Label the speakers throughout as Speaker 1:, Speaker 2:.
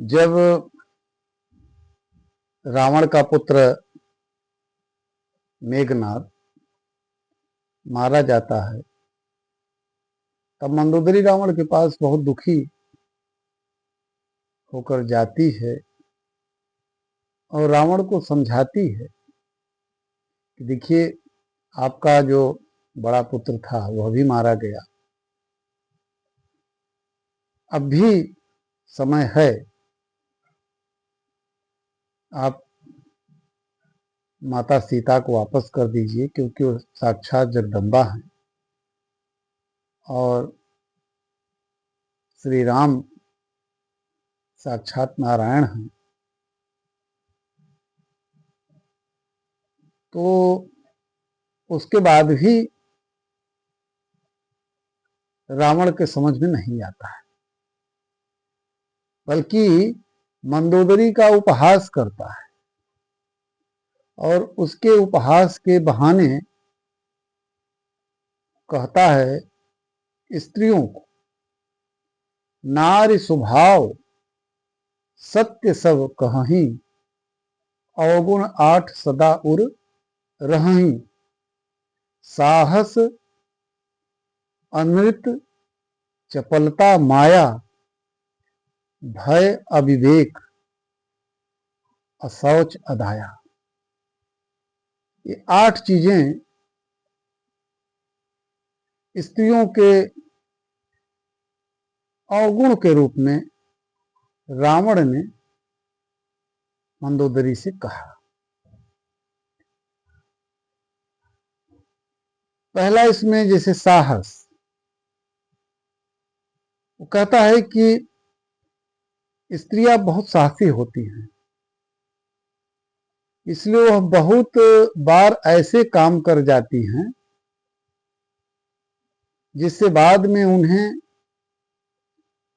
Speaker 1: जब रावण का पुत्र मेघनाद मारा जाता है तब मंदोदरी रावण के पास बहुत दुखी होकर जाती है और रावण को समझाती है कि देखिए, आपका जो बड़ा पुत्र था वह भी मारा गया, अब भी समय है, आप माता सीता को वापस कर दीजिए, क्योंकि वो साक्षात जगदम्बा हैं और श्री राम साक्षात नारायण हैं। तो उसके बाद भी रावण के समझ में नहीं आता है, बल्कि मंदोदरी का उपहास करता है और उसके उपहास के बहाने कहता है स्त्रियों को, नारी स्वभाव सत्य सब कहहीं, अवगुण आठ सदा उर रहहीं, साहस अनृत चपलता माया, भय अविवेक अशौच अदाया। ये 8 चीजें स्त्रियों के अवगुण के रूप में रावण ने मंदोदरी से कहा। पहला इसमें जैसे साहस, वो कहता है कि स्त्रियां बहुत साहसी होती हैं, इसलिए वह बहुत बार ऐसे काम कर जाती हैं जिससे बाद में उन्हें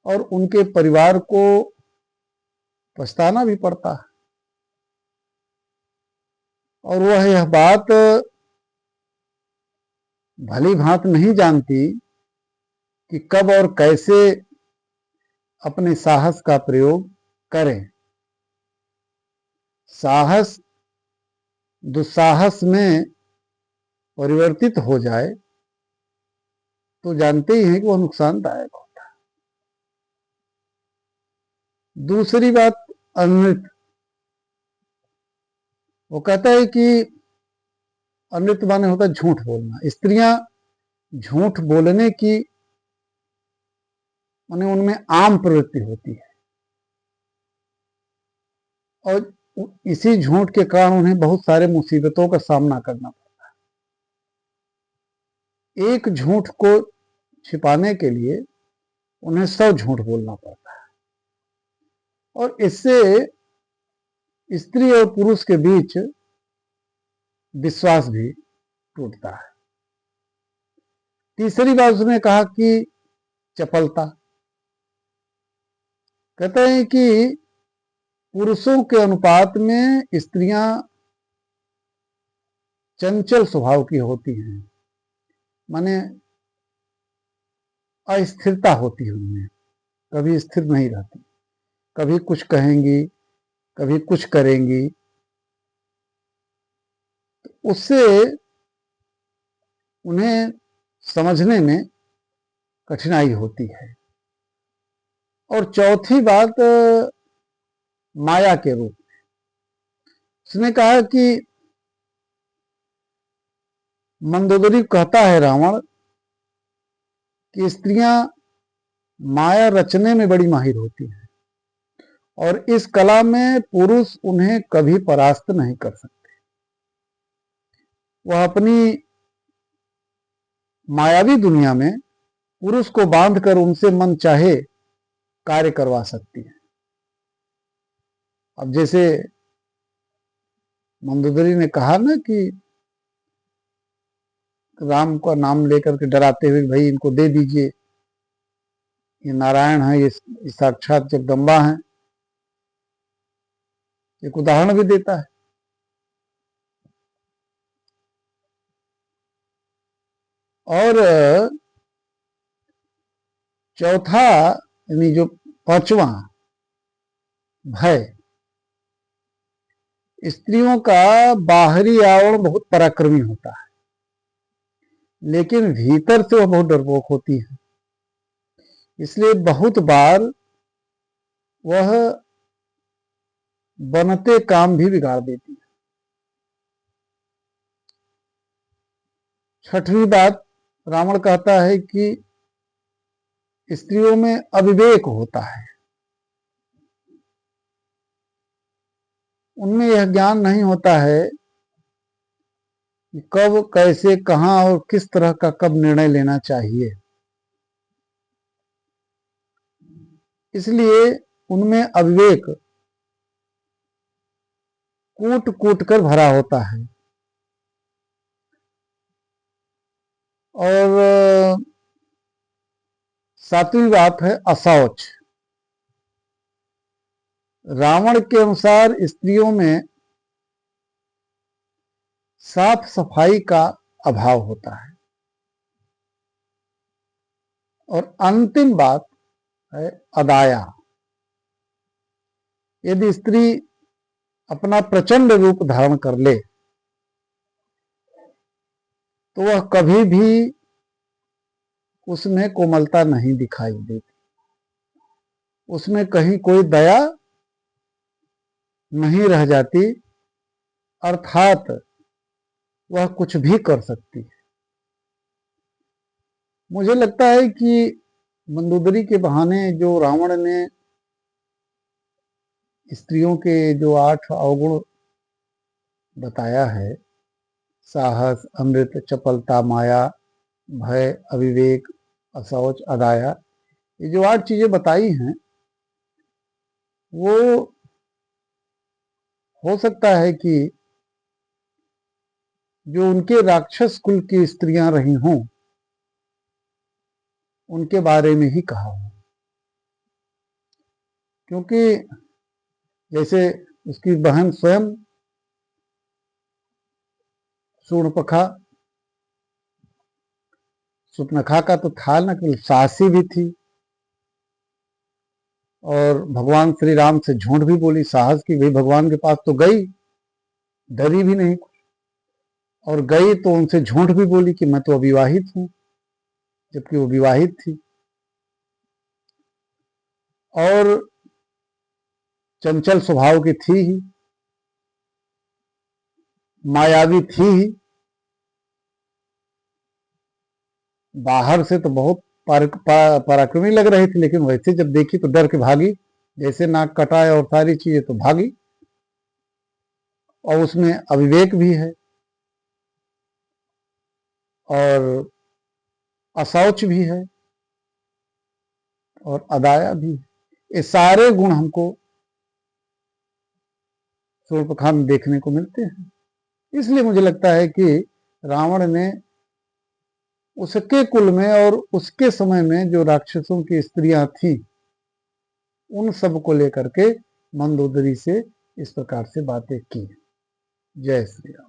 Speaker 1: और उनके परिवार को पछताना भी पड़ता है। और वह यह बात भली भांत नहीं जानती कि कब और कैसे अपने साहस का प्रयोग करें। साहस दुस्साहस में परिवर्तित हो जाए तो जानते ही हैं कि वह नुकसानदायक होता है। दूसरी बात अनृत, वो कहता है कि अनृत माने होता है झूठ बोलना। स्त्रियां झूठ बोलने की माने उनमें आम प्रवृत्ति होती है और इसी झूठ के कारण उन्हें बहुत सारे मुसीबतों का सामना करना पड़ता है। एक झूठ को छिपाने के लिए उन्हें 100 झूठ बोलना पड़ता है और इससे स्त्री और पुरुष के बीच विश्वास भी टूटता है। तीसरी बात उसने कहा कि चपलता, कहते हैं कि पुरुषों के अनुपात में स्त्रियां चंचल स्वभाव की होती हैं, माने अस्थिरता होती है उनमें, कभी स्थिर नहीं रहती, कभी कुछ कहेंगी कभी कुछ करेंगी। उससे उन्हें समझने में कठिनाई होती है। और चौथी बात माया के रूप में उसने कहा कि मंदोदरी कहता है रावण कि स्त्रियां माया रचने में बड़ी माहिर होती हैं और इस कला में पुरुष उन्हें कभी परास्त नहीं कर सकते। वह अपनी मायावी दुनिया में पुरुष को बांधकर उनसे मन चाहे कार्य करवा सकती है। अब जैसे मंदोदरी ने कहा ना कि राम का नाम लेकर के डराते हुए, भाई इनको दे दीजिए, ये नारायण है, ये साक्षात जगदम्बा है, एक उदाहरण भी देता है। और चौथा यानी जो पांचवा, भय। स्त्रियों का बाहरी आवरण बहुत पराक्रमी होता है, लेकिन भीतर से वह बहुत डरपोक होती है। इसलिए बहुत बार वह बनते काम भी बिगाड़ देती है। छठवीं बात, रावण कहता है कि स्त्रियों में अविवेक होता है। उनमें यह ज्ञान नहीं होता है कि कब, कैसे, कहां और किस तरह का कब निर्णय लेना चाहिए। इसलिए उनमें अविवेक कूट कूट कर भरा होता है। और सातवीं बात है अशौच। रावण के अनुसार स्त्रियों में साफ सफाई का अभाव होता है। और अंतिम बात है अदाया। यदि स्त्री अपना प्रचंड रूप धारण कर ले तो वह कभी भी उसमें कोमलता नहीं दिखाई देती, उसमें कहीं कोई दया नहीं रह जाती, अर्थात वह कुछ भी कर सकती है। मुझे लगता है कि मंदोदरी के बहाने जो रावण ने स्त्रियों के जो 8 अवगुण बताया है, साहस, अमृत, चपलता, माया, भय, अविवेक, अशौच, अदाया, ये जो 8 चीजें बताई हैं, वो हो सकता है कि जो उनके राक्षस कुल की स्त्रियां रही हों उनके बारे में ही कहा हो। क्योंकि जैसे उसकी बहन स्वयं शूर्पणखा, शूर्पणखा का तो था न कि साहसी भी थी, और भगवान श्री राम से झूठ भी बोली, साहस की, भाई भगवान के पास तो गई, डरी भी नहीं कुछ, और गई तो उनसे झूठ भी बोली कि मैं तो अविवाहित हूं, जबकि वो विवाहित थी। और चंचल स्वभाव की थी ही, मायावी थी ही। बाहर से तो बहुत पराक्रमी लग रही थी, लेकिन वैसे जब देखी तो डर के भागी, जैसे नाक कटाए और सारी चीजें, तो भागी। और उसमें अविवेक भी है और अशौच भी है और अदाया भी है। ये सारे गुण हमको शूर्पणखा में देखने को मिलते हैं। इसलिए मुझे लगता है कि रावण ने उसके कुल में और उसके समय में जो राक्षसों की स्त्रियां थीं, उन सब को लेकर के मंदोदरी से इस प्रकार से बातें की। जय श्री राम।